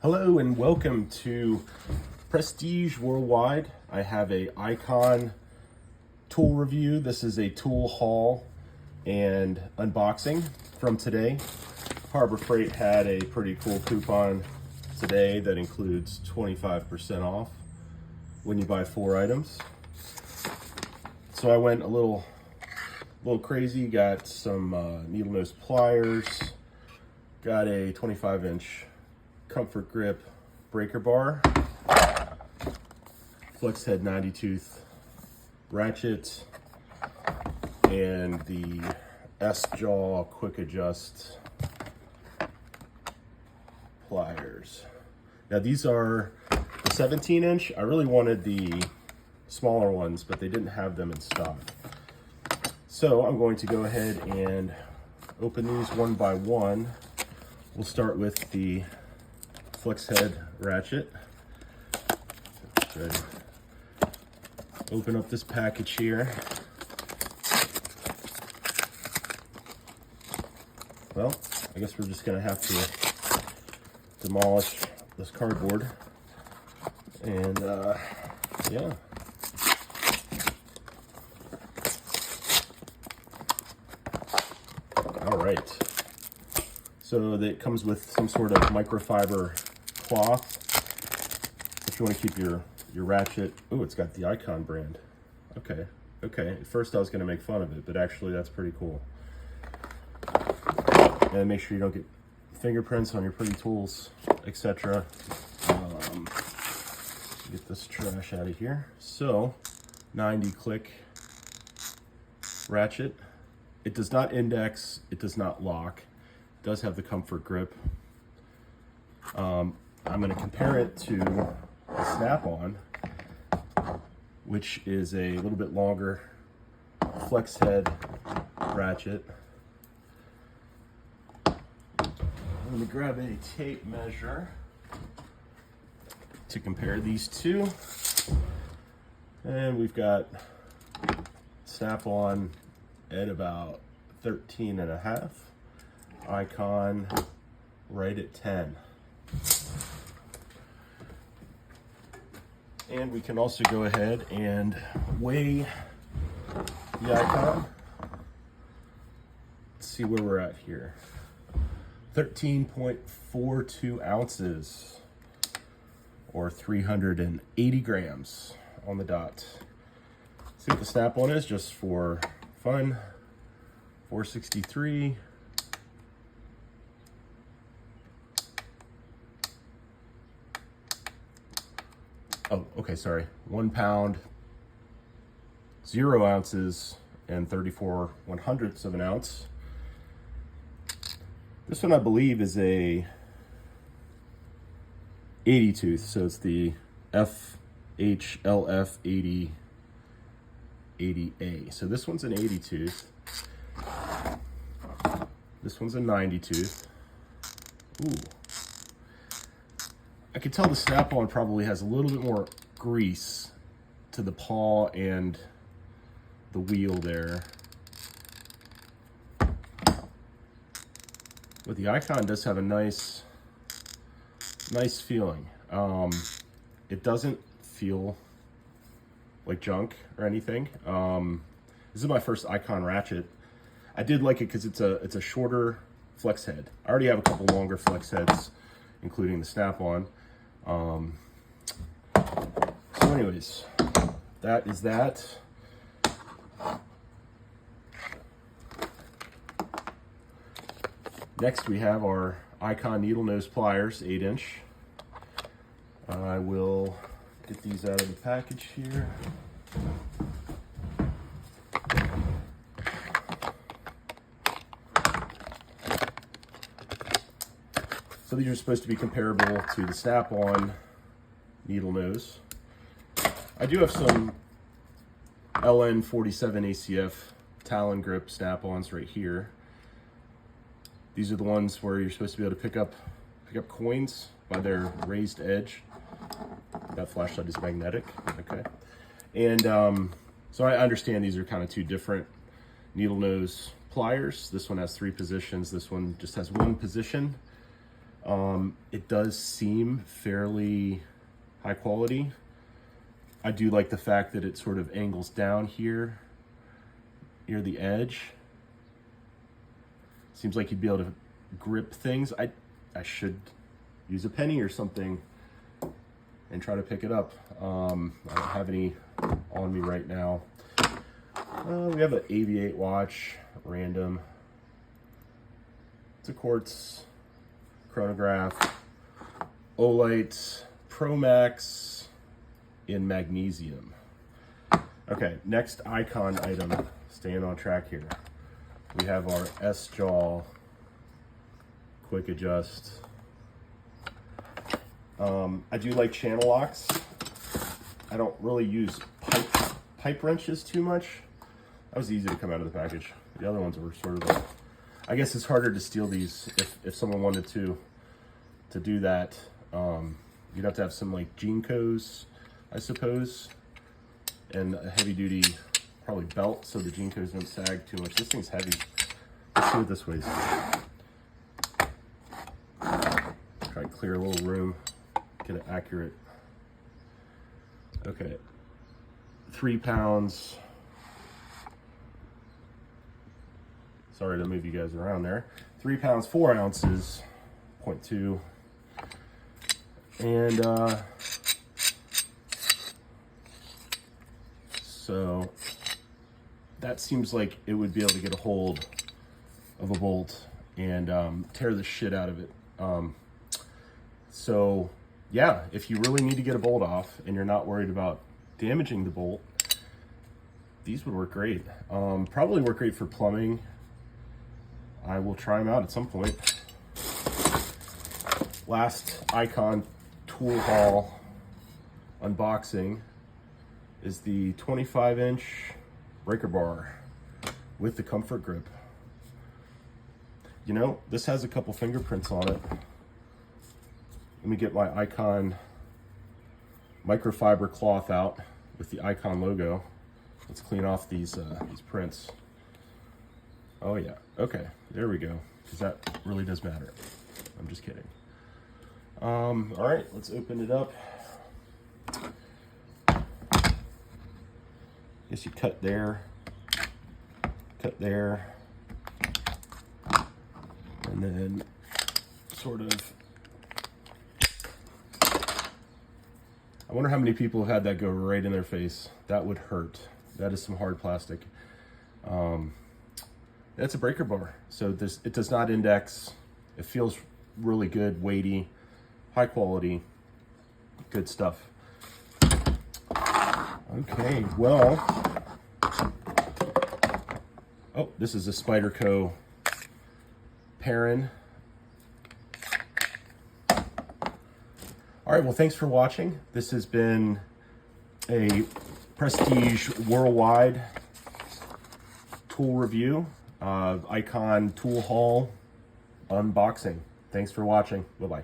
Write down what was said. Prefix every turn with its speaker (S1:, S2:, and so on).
S1: Hello and welcome to Prestige Worldwide. I have a Icon tool review. This is a tool haul and unboxing from today. Harbor Freight had a pretty cool coupon today that includes 25% off when you buy 4 items. So I went a little crazy, got some Needlenose Pliers, got a 25-inch comfort grip breaker bar, flex head 90 tooth ratchet, and the S-jaw quick adjust pliers. Now these are the 17-inch. I really wanted the smaller ones, but they didn't have them in stock. So I'm going to go ahead and open these one by one. We'll start with the flex head ratchet. Open up this package here. Well, I guess we're just gonna have to demolish this cardboard. And yeah. All right. So that comes with some sort of microfiber cloth if you want to keep your ratchet. Oh, it's got the Icon brand. Okay. At first I was going to make fun of it, but actually that's pretty cool. And make sure you don't get fingerprints on your pretty tools, etc. Get this trash out of here. So 90 click ratchet. It does not index, it does not lock. It does have the comfort grip. I'm going to compare it to the Snap-on, which is a little bit longer flex head ratchet. I'm going to grab a tape measure to compare these two. And we've got Snap-on at about 13.5, Icon right at 10. And we can also go ahead and weigh the Icon. Let's see where we're at here. 13.42 ounces or 380 grams on the dot. Let's see what the Snap-on is just for fun. 463. Oh, okay, sorry. 1 pound, 0 ounces, and 34/100ths of an ounce. This one I believe is a 80 tooth, so it's the FHLF 80A. So this one's an 80 tooth. This one's a 90 tooth. Ooh. I can tell the Snap-on probably has a little bit more grease to the paw and the wheel there. But the Icon does have a nice feeling. It doesn't feel like junk or anything. This is my first Icon ratchet. I did like it because it's a shorter flex head. I already have a couple longer flex heads, including the Snap-on. So anyways, that is that. Next we have our Icon Needlenose Pliers, 8-inch. I will get these out of the package here. So these are supposed to be comparable to the Snap-on needle nose. I do have some LN47 ACF Talon grip Snap-ons right here. These are the ones where you're supposed to be able to pick up coins by their raised edge. That flashlight is magnetic, okay. And so I understand these are kind of two different needle nose pliers. This one has 3 positions. This one just has 1 position. It does seem fairly high quality. I do like the fact that it sort of angles down here near the edge. Seems like you'd be able to grip things. I should use a penny or something and try to pick it up. I don't have any on me right now. We have an AV8 watch, random. It's a quartz chronograph, Olight Pro Max in magnesium. Okay, next icon item, staying on track here. We have our S-Jaw quick adjust. I do like channel locks. I don't really use pipe wrenches too much. That was easy to come out of the package. The other ones were sort of like, I guess it's harder to steal these if someone wanted to do that. You'd have to have some like Jinkos, I suppose, and a heavy duty probably belt so the Jinkos don't sag too much. This thing's heavy. Let's see what this weighs. Try to clear a little room, get it accurate. Okay, 3 pounds. Sorry to move you guys around there. 3 pounds, 4 ounces, 0.2. And so that seems like it would be able to get a hold of a bolt and tear the shit out of it. So yeah, if you really need to get a bolt off and you're not worried about damaging the bolt, these would work great. Probably work great for plumbing. I will try them out at some point. Last icon tool haul unboxing is the 25-inch breaker bar with the comfort grip. You know, this has a couple fingerprints on it. Let me get my Icon microfiber cloth out with the Icon logo. Let's clean off these prints. Oh yeah, okay, there we go, because that really does matter. I'm just kidding. All right, let's open it up. Guess you cut there, and then sort of, I wonder how many people have had that go right in their face. That would hurt. That is some hard plastic. That's a breaker bar. So it does not index. It feels really good, weighty, high quality, good stuff. Okay, well, oh, this is a Spyderco Perrin. All right, well, thanks for watching. This has been a Prestige Worldwide tool review, Icon tool haul unboxing. Thanks for watching. Bye-bye.